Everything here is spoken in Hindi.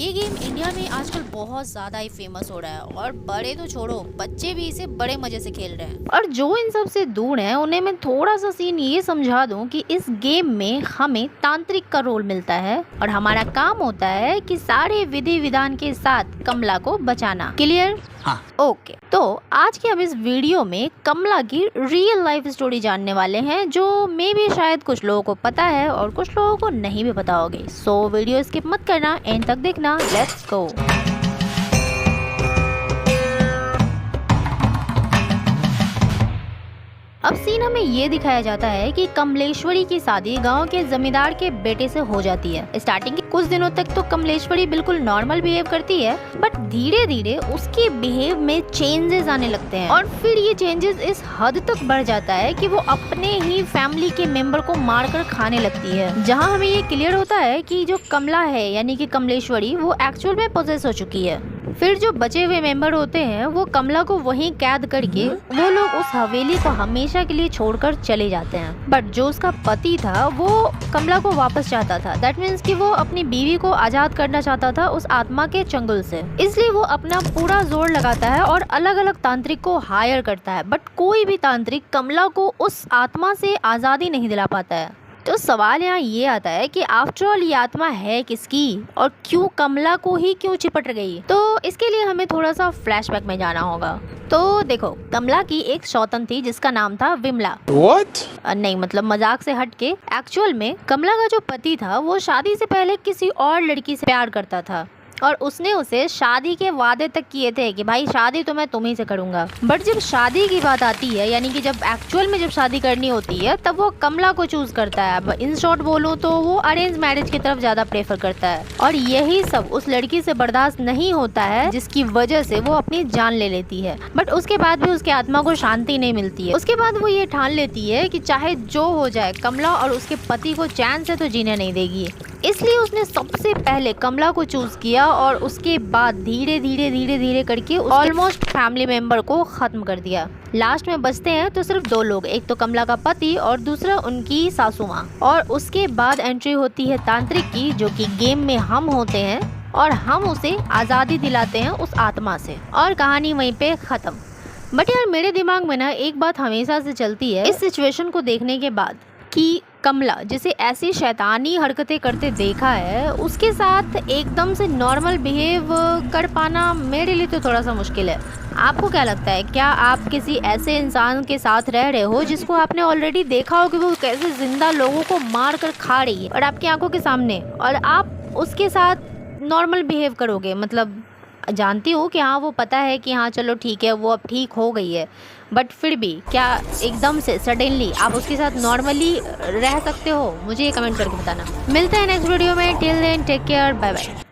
ये गेम इंडिया में आजकल बहुत ज़्यादा ही फेमस हो रहा है और बड़े तो छोड़ो, बच्चे भी इसे बड़े मजे से खेल रहे हैं। और जो इन सब से दूर हैं उन्हें मैं थोड़ा सा सीन ये समझा दूं कि इस गेम में हमें तांत्रिक का रोल मिलता है और हमारा काम होता है कि सारे विधि विधान के साथ कमला को बचाना। क्लियर? हाँ। ओके, तो आज के हम इस वीडियो में कमला की रियल लाइफ स्टोरी जानने वाले हैं, जो मे भी शायद कुछ लोगों को पता है और कुछ लोगों को नहीं भी पता होगी। सो वीडियो स्किप मत करना, एंड तक देखना। Let's go. अब सीन हमें ये दिखाया जाता है कि कमलेश्वरी की शादी गांव के जमींदार के बेटे से हो जाती है। स्टार्टिंग के कुछ दिनों तक तो कमलेश्वरी बिल्कुल नॉर्मल बिहेव करती है, बट धीरे धीरे उसके बिहेव में चेंजेस आने लगते हैं और फिर ये चेंजेस इस हद तक बढ़ जाता है कि वो अपने ही फैमिली के मेंबर को मारकर खाने लगती है। जहाँ हमें ये क्लियर होता है कि जो कमला है यानी कि कमलेश्वरी वो एक्चुअल में पोजेस हो चुकी है। फिर जो बचे हुए मेंबर होते हैं वो कमला को वहीं कैद करके वो लोग उस हवेली को हमेशा के लिए छोड़कर चले जाते हैं। बट जो उसका पति था वो कमला को वापस चाहता था। दैट मीन्स कि वो अपनी बीवी को आजाद करना चाहता था उस आत्मा के चंगुल से। इसलिए वो अपना पूरा जोर लगाता है और अलग अलग तांत्रिक को हायर करता है, बट कोई भी तांत्रिक कमला को उस आत्मा से आजादी नहीं दिला पाता है। तो सवाल यहाँ ये आता है कि आफ्टर ऑल ये आत्मा है किसकी और क्यों कमला को ही क्यों चिपट गई। तो इसके लिए हमें थोड़ा सा फ्लैशबैक में जाना होगा। तो देखो, कमला की एक सौतन थी जिसका नाम था विमला। What? नहीं, मतलब मजाक से हटके एक्चुअल में कमला का जो पति था वो शादी से पहले किसी और लड़की से प्यार करता था और उसने उसे शादी के वादे तक किए थे कि भाई शादी तो मैं तुम्ही से करूंगा। बट जब शादी की बात आती है, यानी कि जब एक्चुअल में जब शादी करनी होती है, तब वो कमला को चूज करता है। अब इन शॉर्ट बोलूं तो वो अरेंज मैरिज की तरफ ज्यादा प्रेफर करता है और यही सब उस लड़की से बर्दाश्त नहीं होता है, जिसकी वजह से वो अपनी जान ले लेती है। बट उसके बाद भी उसके आत्मा को शांति नहीं मिलती है। उसके बाद वो ये ठान लेती है कि चाहे जो हो जाए कमला और उसके पति को चैन से तो जीने नहीं देगी। इसलिए उसने सबसे पहले कमला को चूज किया और उसके बाद धीरे धीरे करके ऑलमोस्ट फैमिली मेंबर को खत्म कर दिया। लास्ट में बचते हैं तो सिर्फ दो लोग, एक तो कमला का पति और दूसरा उनकी सासू माँ। और उसके बाद एंट्री होती है तांत्रिक की, जो कि गेम में हम होते हैं और हम उसे आज़ादी दिलाते हैं उस आत्मा से, और कहानी वहीं पे खत्म। बट यार मेरे दिमाग में ना एक बात हमेशा से चलती है इस सिचुएशन को देखने के बाद कि कमला जिसे ऐसी शैतानी हरकतें करते देखा है, उसके साथ एकदम से नॉर्मल बिहेव कर पाना मेरे लिए तो थोड़ा सा मुश्किल है। आपको क्या लगता है, क्या आप किसी ऐसे इंसान के साथ रह रहे हो जिसको आपने ऑलरेडी देखा हो कि वो कैसे जिंदा लोगों को मार कर खा रही है और आपकी आंखों के सामने, और आप उसके साथ नॉर्मल बिहेव करोगे? मतलब जानती हूँ कि हाँ वो पता है कि हाँ चलो ठीक है वो अब ठीक हो गई है, बट फिर भी क्या एकदम से सडनली आप उसके साथ नॉर्मली रह सकते हो? मुझे ये कमेंट करके बताना। मिलते हैं नेक्स्ट वीडियो में। Till then take care, bye bye.